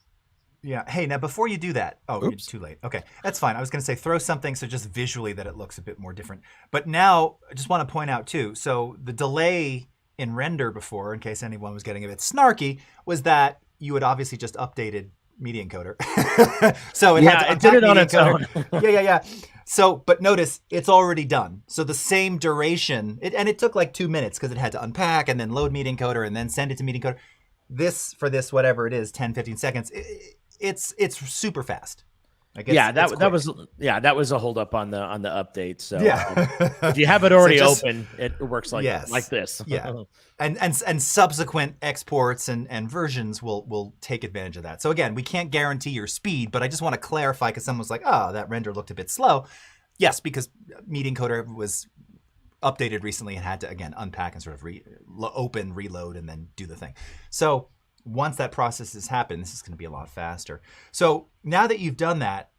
Yeah. Hey, now before you do that, it's too late. Okay, that's fine. I was going to say throw something so just visually that it looks a bit more different. But now I just want to point out too. So the delay in render before, in case anyone was getting a bit snarky, was that you had obviously just updated Media Encoder. So it did it on its own. Yeah. So, but notice it's already done. So the same duration, it took like 2 minutes because it had to unpack and then load Media Encoder and then send it to Media Encoder. This, whatever it is, 10, 15 seconds, it's super fast. I guess that was a holdup on the update. So if you have it already open, it works like this. Yeah. And subsequent exports and versions will take advantage of that. So again, we can't guarantee your speed, but I just want to clarify because someone was like, oh, that render looked a bit slow. Yes, because Media Encoder was updated recently and had to, again, unpack and sort of open, reload, and then do the thing. So once that process has happened, this is going to be a lot faster. So now that you've done that,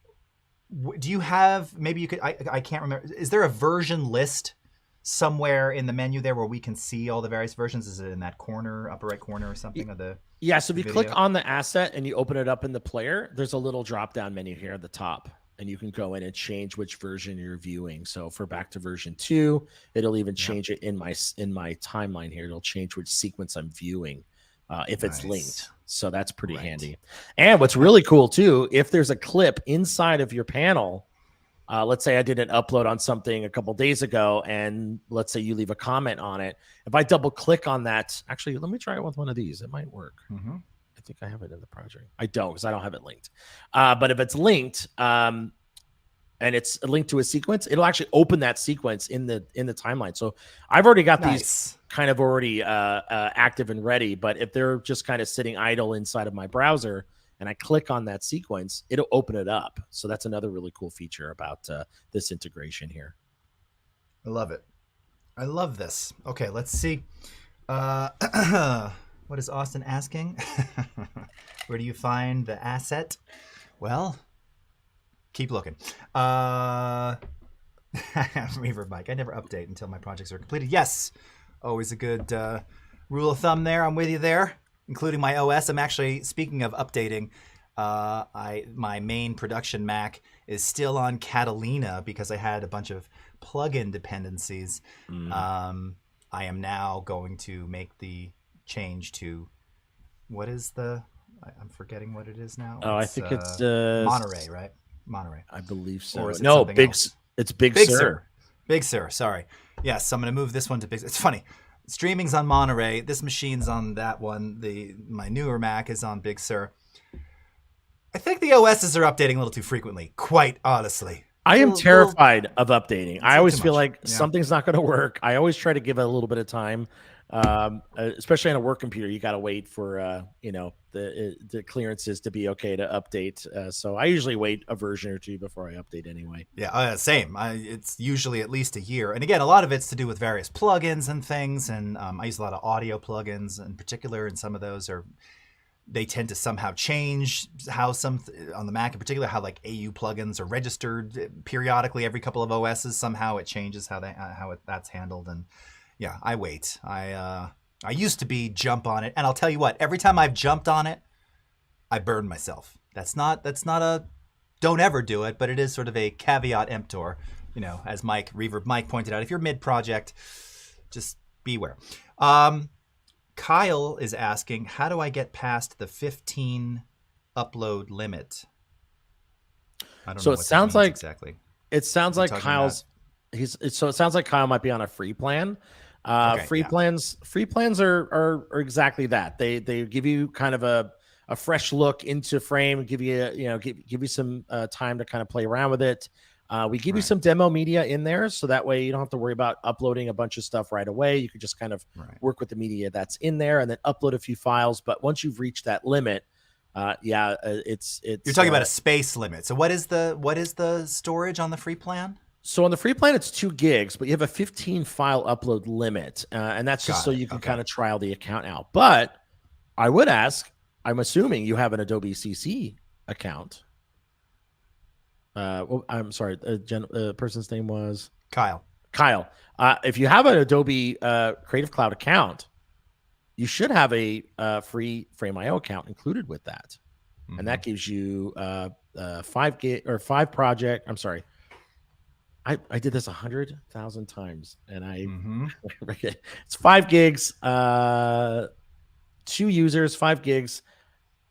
do you have, maybe you could, I can't remember, is there a version list somewhere in the menu there where we can see all the various versions? Is it in that corner, upper right corner or something of the Yeah, so if you click on the asset and you open it up in the player, there's a little drop-down menu here at the top. And you can go in and change which version you're viewing. So for back to version 2, it'll even change it in my timeline here. It'll change which sequence I'm viewing if it's linked. Nice. So that's pretty Right. handy. And what's really cool too, if there's a clip inside of your panel, let's say I did an upload on something a couple days ago, and let's say you leave a comment on it. If I double click on that, actually, let me try it with one of these. It might work. Mm-hmm. I think I have it in the project. I don't, because I don't have it linked. But if it's linked, and it's linked to a sequence, it'll actually open that sequence in the timeline. So I've already got these kind of already active and ready. But if they're just kind of sitting idle inside of my browser, and I click on that sequence, it'll open it up. So that's another really cool feature about this integration here. I love it. I love this. Okay, let's see. What is Austin asking? Where do you find the asset? Well, keep looking. Reverb mic. I never update until my projects are completed. Yes, always a good rule of thumb there. I'm with you there, including my OS. I'm actually, speaking of updating, my main production Mac is still on Catalina because I had a bunch of plugin dependencies. I am now going to make the change to, what is I'm forgetting what it is now. Oh, I think it's Monterey, right? Monterey. I believe so. Or is it No, something else? It's Big Big Sur. Sur. Big Sur, sorry. Yes, I'm going to move this one to Big Sur. It's funny. Streaming's on Monterey. This machine's on that one. My newer Mac is on Big Sur. I think the OSs are updating a little too frequently, quite honestly. I am terrified of updating. I always feel like Yeah. something's not going to work. I always try to give it a little bit of time, especially on a work computer. You got to wait for the clearances to be okay to update. So I usually wait a version or two before I update anyway. Yeah, same. It's usually at least a year. And again, a lot of it's to do with various plugins and things. And I use a lot of audio plugins in particular, and some of those they tend to somehow change how on the Mac in particular, how like AU plugins are registered periodically every couple of OSs. Somehow it changes how that's handled. And yeah, I wait. I used to be jump on it, and I'll tell you what, every time I've jumped on it, I burn myself. That's not a don't ever do it, but it is sort of a caveat emptor. As Reverb Mike pointed out, if you're mid-project, just beware. Kyle is asking, how do I get past the 15 upload limit? I don't know. So it sounds like exactly. It sounds like Kyle's. It sounds like Kyle might be on a free plan. Free plans are exactly that. They give you kind of a fresh look into Frame, give you some time to kind of play around with it. We give you some demo media in there, so that way you don't have to worry about uploading a bunch of stuff right away. You can just kind of work with the media that's in there and then upload a few files. But once you've reached that limit, it's you're talking about a space limit. So what is the storage on the free plan? So on the free plan, it's 2 gigs, but you have a 15 file upload limit, and that's just so you can kind of trial the account out. But I would ask, I'm assuming you have an Adobe CC account. I'm sorry. The person's name was Kyle. If you have an Adobe Creative Cloud account, you should have a free Frame.io account included with that, and that gives you 5 gig or 5 project. I'm sorry. I did this 100,000 times, and it's 5 gigs, 2 users, 5 gigs.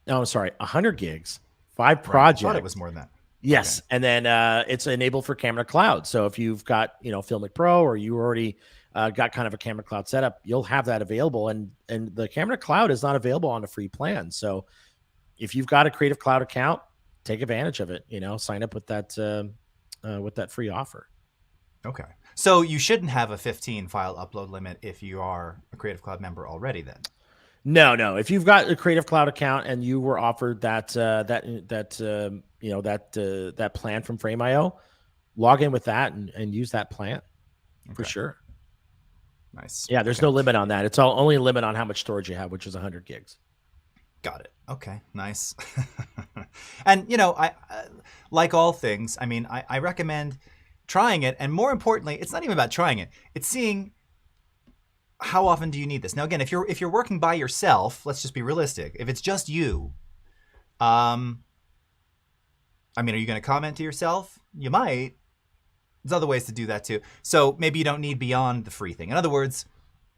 No, I'm sorry, 100 gigs, 5 projects. I thought it was more than that. Yes, and then it's enabled for Camera Cloud. So if you've got Filmic Pro, or you already got kind of a Camera Cloud setup, you'll have that available. And the Camera Cloud is not available on a free plan. So if you've got a Creative Cloud account, take advantage of it. Sign up with that free offer. Okay, so you shouldn't have a 15 file upload limit if you are a Creative Cloud member already. Then. No. If you've got a Creative Cloud account and you were offered that plan from Frame.io, log in with that and use that plan for sure. Nice. Yeah, there's no limit on that. It's only a limit on how much storage you have, which is 100 gigs. Got it. Okay, nice. And I like all things. I mean, I recommend trying it, and more importantly, it's not even about trying it. It's seeing how often do you need this. Now, again, if you're working by yourself, let's just be realistic. If it's just you, are you going to comment to yourself? You might. There's other ways to do that too. So maybe you don't need beyond the free thing. In other words,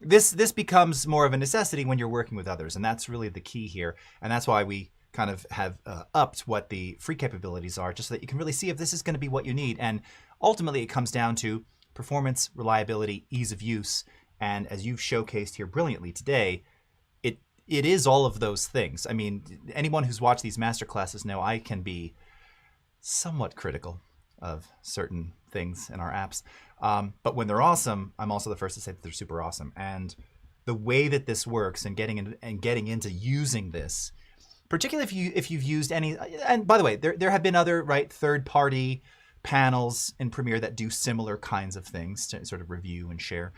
this becomes more of a necessity when you're working with others, and that's really the key here. And that's why we kind of have upped what the free capabilities are, just so that you can really see if this is going to be what you need. And ultimately, it comes down to performance, reliability, ease of use, and as you've showcased here brilliantly today, it is all of those things. I mean, anyone who's watched these masterclasses know I can be somewhat critical of certain things in our apps. But when they're awesome, I'm also the first to say that they're super awesome. And the way that this works and getting into using this, particularly if you've used any, and by the way, there have been other third-party panels in Premiere that do similar kinds of things to sort of review and share,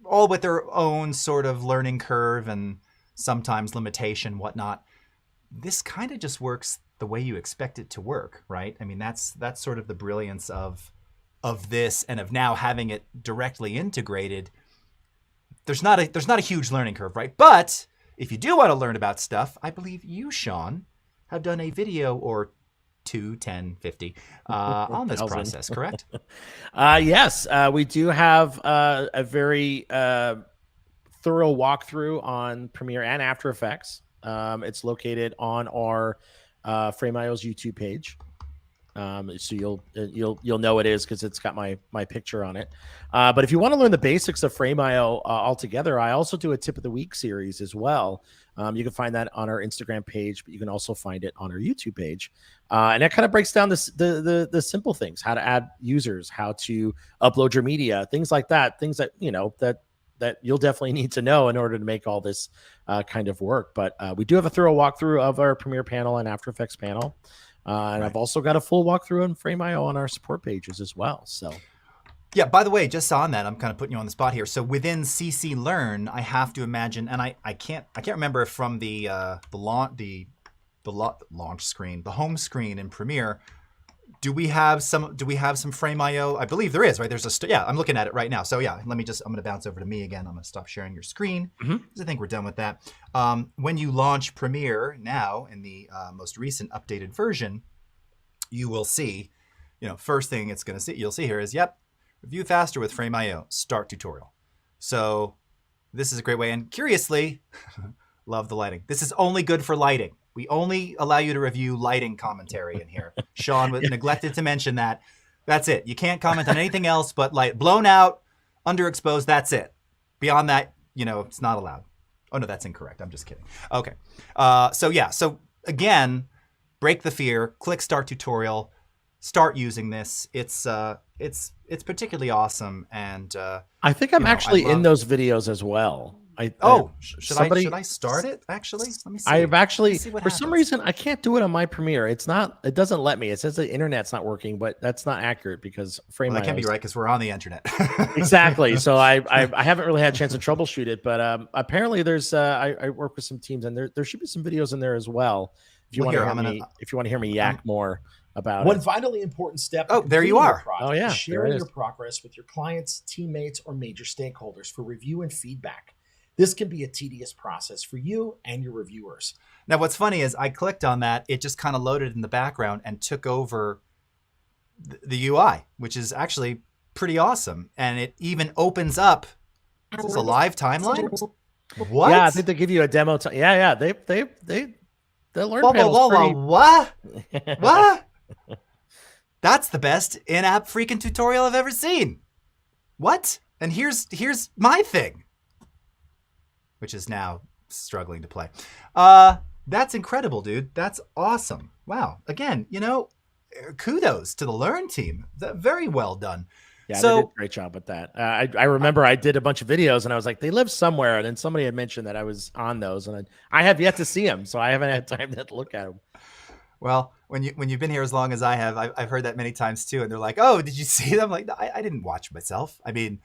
all with their own sort of learning curve and sometimes limitation, whatnot. This kind of just works the way you expect it to work, right? I mean, that's sort of the brilliance of this, and of now having it directly integrated. There's not a huge learning curve, right? But if you do want to learn about stuff, I believe you, Sean, have done a video or 2, 10, 50 on this process, correct? Yes, we do have a very thorough walkthrough on Premiere and After Effects. It's located on our Frame.io's YouTube page. So you'll know it is because it's got my picture on it. But if you want to learn the basics of Frame.io altogether, I also do a Tip of the Week series as well. You can find that on our Instagram page, but you can also find it on our YouTube page. And that kind of breaks down the simple things: how to add users, how to upload your media, things like that. Things that that you'll definitely need to know in order to make all this kind of work. But we do have a thorough walkthrough of our Premiere panel and After Effects panel. And I've also got a full walkthrough on Frame.io on our support pages as well. So, yeah, by the way, just on that, I'm kind of putting you on the spot here. So within CC Learn, I have to imagine, and I can't remember if from the launch screen, the home screen in Premiere, do we have some Frame.io? I believe there is, right? There's yeah, I'm looking at it right now. So yeah, I'm going to bounce over to me again. I'm going to stop sharing your screen because I think we're done with that. When you launch Premiere now in the most recent updated version, you will see, first thing you'll see here is, yep, review faster with Frame.io, start tutorial. So this is a great way. And curiously, love the lighting. This is only good for lighting. We only allow you to review lighting commentary in here. Sean neglected to mention that. That's it. You can't comment on anything else but light. Blown out, underexposed, that's it. Beyond that, it's not allowed. Oh, no, that's incorrect. I'm just kidding. Okay. So again, break the fear, click Start Tutorial, start using this. It's particularly awesome. And I think I'm actually in those videos as well. Should I start it? Actually, let me see. I've actually, for some reason, I can't do it on my Premiere. It doesn't let me. It says the internet's not working, but that's not accurate because Frame.io. That can't be right because we're on the internet. Exactly. So I haven't really had a chance to troubleshoot it, but apparently there's I work with some teams and there should be some videos in there as well. If you want to hear me yak more about one vitally important step. Oh, there you are. Sharing your progress with your clients, teammates, or major stakeholders for review and feedback. This can be a tedious process for you and your reviewers. Now, what's funny is I clicked on that. It just kind of loaded in the background and took over the UI, which is actually pretty awesome. And it even opens up. Is this a live timeline? What? Yeah, I think they give you a demo. Yeah. They learn What? What? That's the best in-app freaking tutorial I've ever seen. What? And here's my thing, which is now struggling to play. That's incredible, dude. That's awesome. Wow. Again, kudos to the Learn team. Very well done. Yeah, they did a great job with that. I remember I did a bunch of videos and I was like, they live somewhere. And then somebody had mentioned that I was on those, and I have yet to see them, so I haven't had time to look at them. Well, when you've been here as long as I have, I've heard that many times too. And they're like, "Oh, did you see them?" Like, I didn't watch myself. I mean,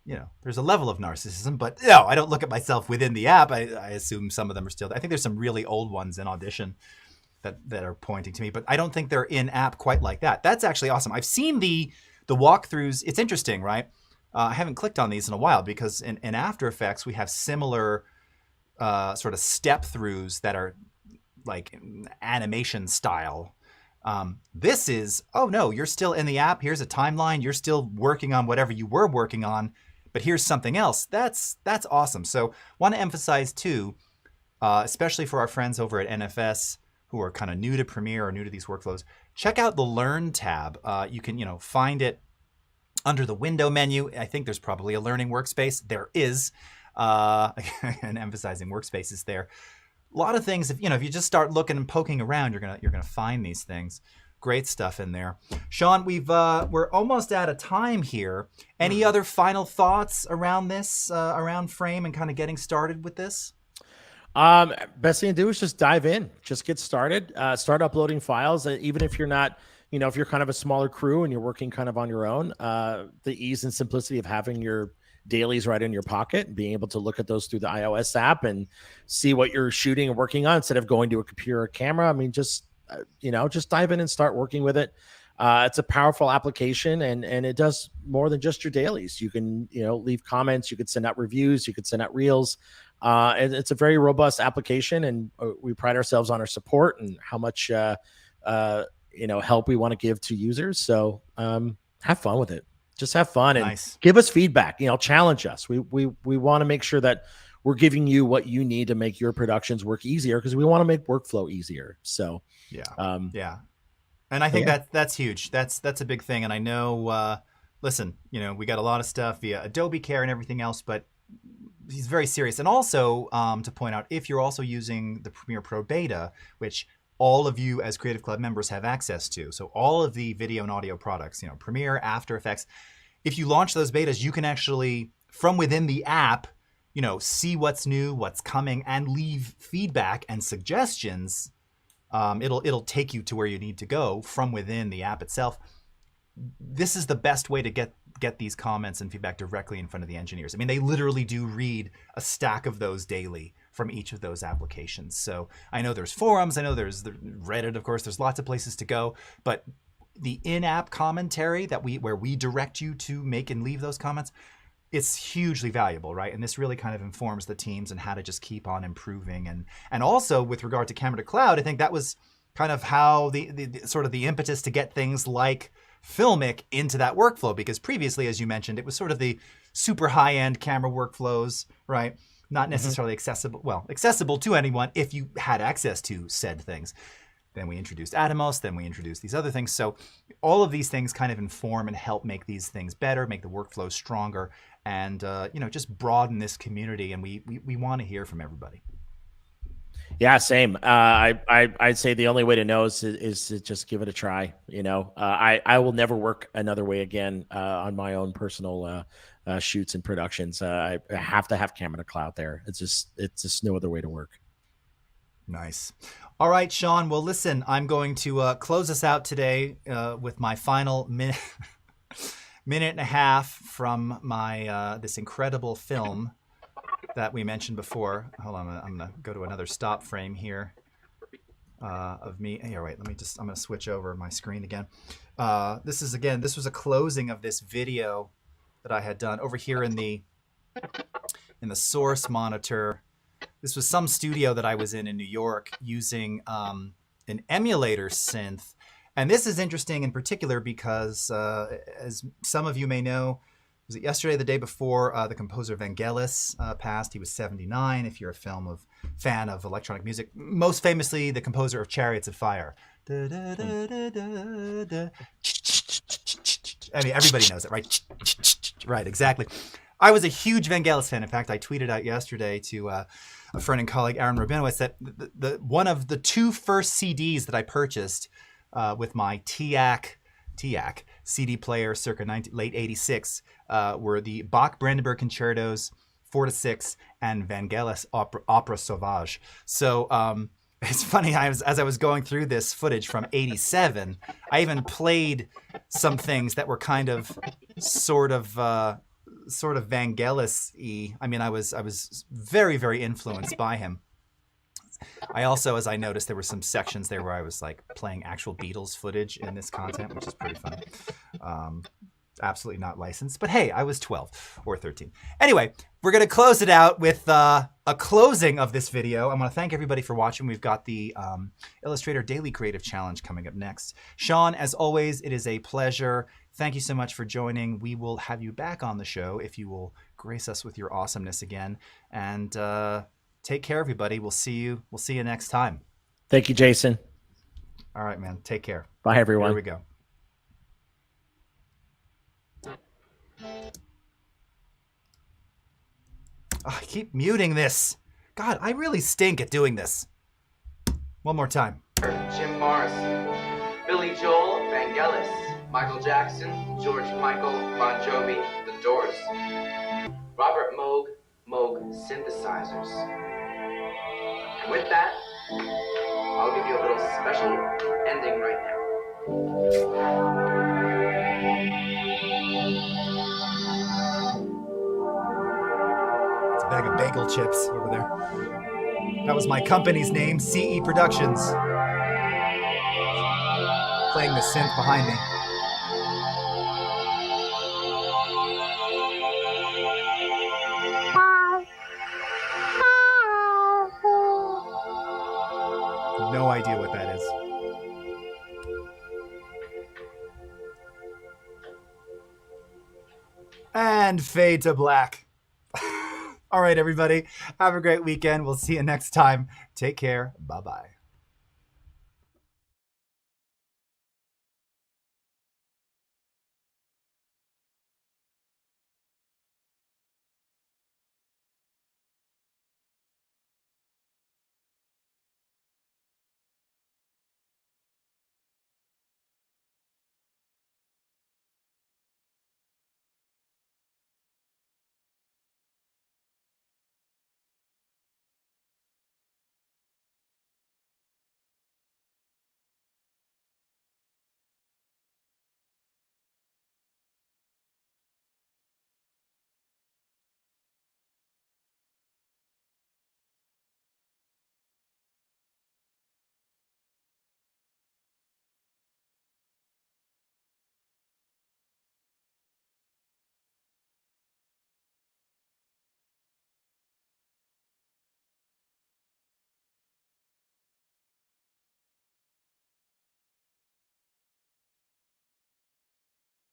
there's a level of narcissism, but no, I don't look at myself within the app. I assume some of them are still. I think there's some really old ones in Audition that are pointing to me, but I don't think they're in app quite like that. That's actually awesome. I've seen the walkthroughs. It's interesting, right? I haven't clicked on these in a while because in After Effects we have similar sort of step throughs that are like animation style. This is, oh no, you're still in the app. Here's a timeline. You're still working on whatever you were working on, but here's something else. That's awesome. So want to emphasize too, especially for our friends over at NFS who are kind of new to Premiere or new to these workflows, check out the Learn tab. You can, find it under the window menu. I think there's probably a learning workspace. There is, and emphasizing workspaces there. A lot of things, if you just start looking and poking around, you're gonna find these things. Great stuff in there. Sean, we're almost out of time here. Any other final thoughts around this, around Frame and kind of getting started with this? Best thing to do is just dive in, just get started, start uploading files. Even if you're not, if you're kind of a smaller crew and you're working kind of on your own, the ease and simplicity of having your dailies right in your pocket and being able to look at those through the iOS app and see what you're shooting and working on instead of going to a computer or camera. I mean, just dive in and start working with it. It's a powerful application, and it does more than just your dailies. You can, leave comments, you could send out reviews, you could send out reels. And it's a very robust application, and we pride ourselves on our support and how much, help we want to give to users. So have fun with it. Just have fun and give us feedback, challenge us. We want to make sure that we're giving you what you need to make your productions work easier, because we want to make workflow easier. So yeah. And I think that's huge. That's a big thing. And I know, listen, we got a lot of stuff via Adobe Care and everything else, but he's very serious. And also to point out, if you're also using the Premiere Pro beta, which all of you as Creative Club members have access to, so all of the video and audio products, Premiere, After Effects, if you launch those betas, you can actually, from within the app, see what's new, what's coming, and leave feedback and suggestions. It'll take you to where you need to go from within the app itself. This is the best way to get these comments and feedback directly in front of the engineers. I mean, they literally do read a stack of those daily from each of those applications. So I know there's forums, I know there's the Reddit, of course, there's lots of places to go, but the in-app commentary where we direct you to make and leave those comments, it's hugely valuable, right? And this really kind of informs the teams and how to just keep on improving. And also with regard to camera to cloud, I think that was kind of how the sort of the impetus to get things like Filmic into that workflow, because previously, as you mentioned, it was sort of the super high-end camera workflows, right? Not necessarily accessible to anyone if you had access to said things. Then we introduced Atomos, then we introduced these other things. So all of these things kind of inform and help make these things better, make the workflow stronger, and just broaden this community. And we want to hear from everybody. Yeah, same. I'd say the only way to know is to just give it a try. I will never work another way again on my own personal shoots and productions. I have to have camera to cloud there. It's just no other way to work. Nice. All right, Sean. Well, listen, I'm going to close us out today with my final minute and a half from my this incredible film that we mentioned before. Hold on, I'm gonna go to another stop frame here of me. Here, wait, I'm gonna switch over my screen again. This was a closing of this video that I had done over here in the source monitor. This was some studio that I was in New York using an emulator synth. And this is interesting in particular because, as some of you may know, was it yesterday, the day before, the composer Vangelis passed. He was 79. If you're a fan of electronic music, most famously the composer of Chariots of Fire. I mean, everybody knows it, right? Right, exactly. I was a huge Vangelis fan. In fact, I tweeted out yesterday to a friend and colleague, Aaron Rabinowitz, that one of the two first CDs that I purchased with my TIAC CD player circa late 86 were the Bach Brandenburg Concertos 4-6 and Vangelis Opera Sauvage. So it's funny, as I was going through this footage from 87, I even played some things that were kind of sort of Vangelis-y. I mean, I was very, very influenced by him. I also, as I noticed, there were some sections there where I was like playing actual Beatles footage in this content, which is pretty fun. Absolutely not licensed, but hey, I was 12 or 13. Anyway, we're going to close it out with a closing of this video. I want to thank everybody for watching. We've got the Illustrator Daily Creative Challenge coming up next. Sean, as always, it is a pleasure. Thank you so much for joining. We will have you back on the show if you will grace us with your awesomeness again. And take care, everybody. We'll see you next time. Thank you, Jason. All right, man. Take care. Bye, everyone. Here we go. Oh, I keep muting this. God, I really stink at doing this. One more time. Jim Morrison, Billy Joel, Vangelis, Michael Jackson, George Michael, Bon Jovi, The Doors, Robert Moog, Moog Synthesizers. And with that, I'll give you a little special ending right now. It's a bag of bagel chips over there. That was my company's name, CE Productions. Playing the synth behind me. No idea what that is. And fade to black. All right, everybody. Have a great weekend. We'll see you next time. Take care. Bye-bye.